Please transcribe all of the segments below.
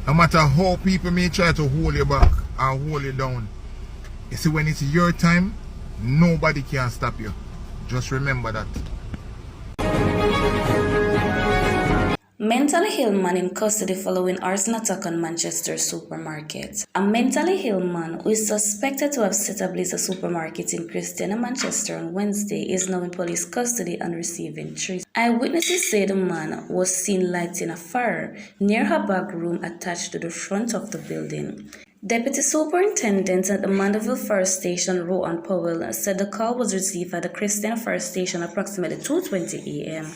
No matter how people may try to hold you back or hold you down, you see, when it's your time, nobody can stop you. Just remember that. Mentally ill man in custody following arson attack on Manchester supermarket. A mentally ill man who is suspected to have set ablaze a supermarket in Christiana, Manchester on Wednesday is now in police custody and receiving treatment. Eyewitnesses say the man was seen lighting a fire near her back room attached to the front of the building. Deputy Superintendent at the Mandeville Fire Station, Rowan Powell, said the call was received at the Christiana Fire Station approximately 2:20 a.m.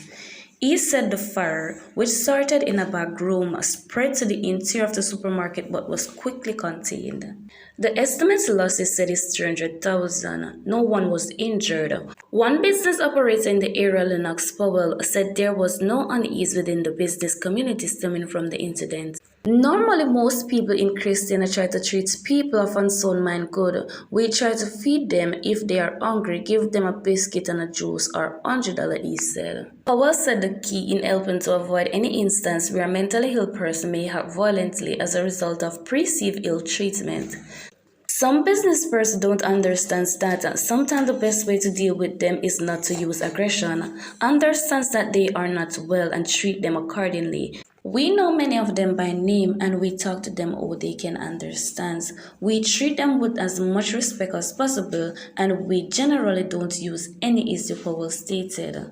He said the fire, which started in a back room, spread to the interior of the supermarket but was quickly contained. The estimated losses said is $300,000. No one was injured. One business operator in the area, Lennox Powell, said there was no unease within the business community stemming from the incident. Normally, most people in Christiana try to treat people of unsound mind good. We try to feed them if they are hungry, give them a biscuit and a juice or $100, he said. Powell said the key in helping to avoid any instance where a mentally ill person may act violently as a result of perceived ill treatment. Some business persons don't understand that sometimes the best way to deal with them is not to use aggression. Understands that they are not well and treat them accordingly. We know many of them by name and we talk to them how they can understand. We treat them with as much respect as possible and we generally don't use any issue, Powell stated.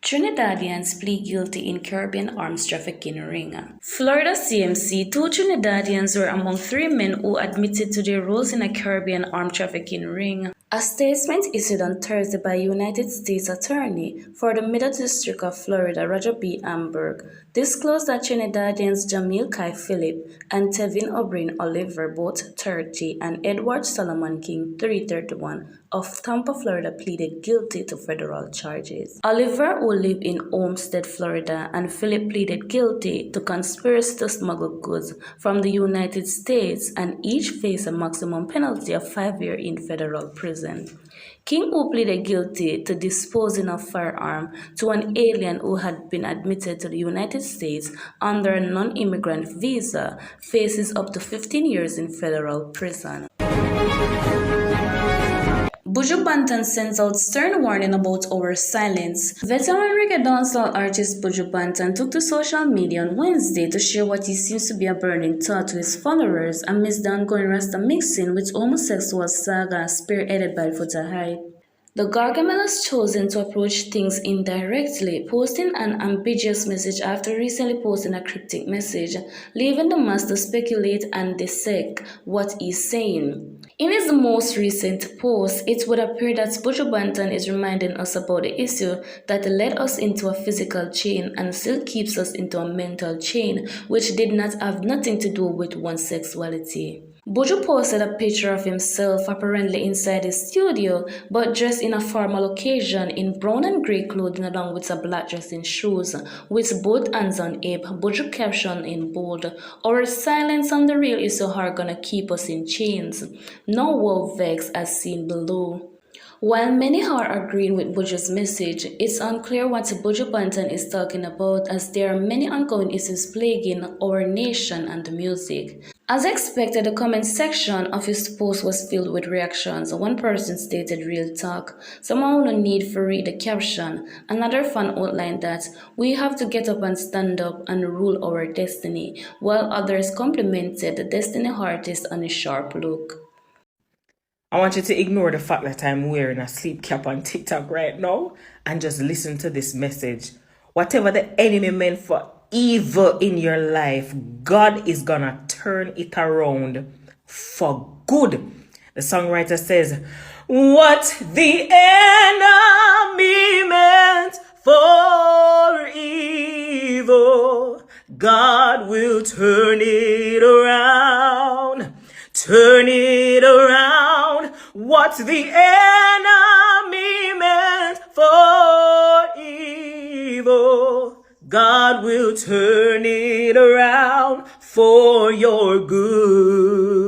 Trinidadians plead guilty in Caribbean arms trafficking ring. Florida CMC, 2 Trinidadians were among 3 men who admitted to their roles in a Caribbean arms trafficking ring. A statement issued on Thursday by United States Attorney for the Middle District of Florida, Roger B. Amberg, disclosed that Trinidadians Jamil Kai Phillip and Tevin O'Brien Oliver, both 30, and Edward Solomon King, 331, of Tampa, Florida, pleaded guilty to federal charges. Oliver, who lived in Olmsted, Florida, and Phillip pleaded guilty to conspiracy to smuggle goods from the United States, and each faced a maximum penalty of 5 years in federal prison. King, who pleaded guilty to disposing of firearm to an alien who had been admitted to the United States under a non-immigrant visa, faces up to 15 years in federal prison. Buju Banton sends out stern warning about our silence. Veteran reggae dancehall artist Buju Banton took to social media on Wednesday to share what he seems to be a burning thought to his followers amidst the ongoing Rasta mixing with homosexual saga spearheaded by Foota Hype. The Gargamel has chosen to approach things indirectly, posting an ambiguous message after recently posting a cryptic message, leaving the mass to speculate and dissect what he's saying. In his most recent post, it would appear that Buju Banton is reminding us about the issue that led us into a physical chain and still keeps us into a mental chain, which did not have nothing to do with one's sexuality. Buju posted a picture of himself apparently inside his studio, but dressed in a formal occasion in brown and grey clothing along with a black dress and shoes, with both hands on hip. Buju caption in bold, "Our silence on the real issue are gonna keep us in chains. No war vex as seen below." While many are agreeing with Buju's message, it's unclear what Buju Banton is talking about as there are many ongoing issues plaguing our nation and the music. As expected, the comment section of his post was filled with reactions. One person stated real talk, someone no need for read the caption. Another fan outlined that we have to get up and stand up and rule our destiny, while others complimented the Destiny artist on his sharp look. I want you to ignore the fact that I'm wearing a sleep cap on TikTok right now and just listen to this message. Whatever the enemy meant for evil in your life, God is gonna turn it around for good. The songwriter says, what the enemy meant for evil, God will turn it around. Turn it around. What the enemy meant for evil, God will turn it around for your good.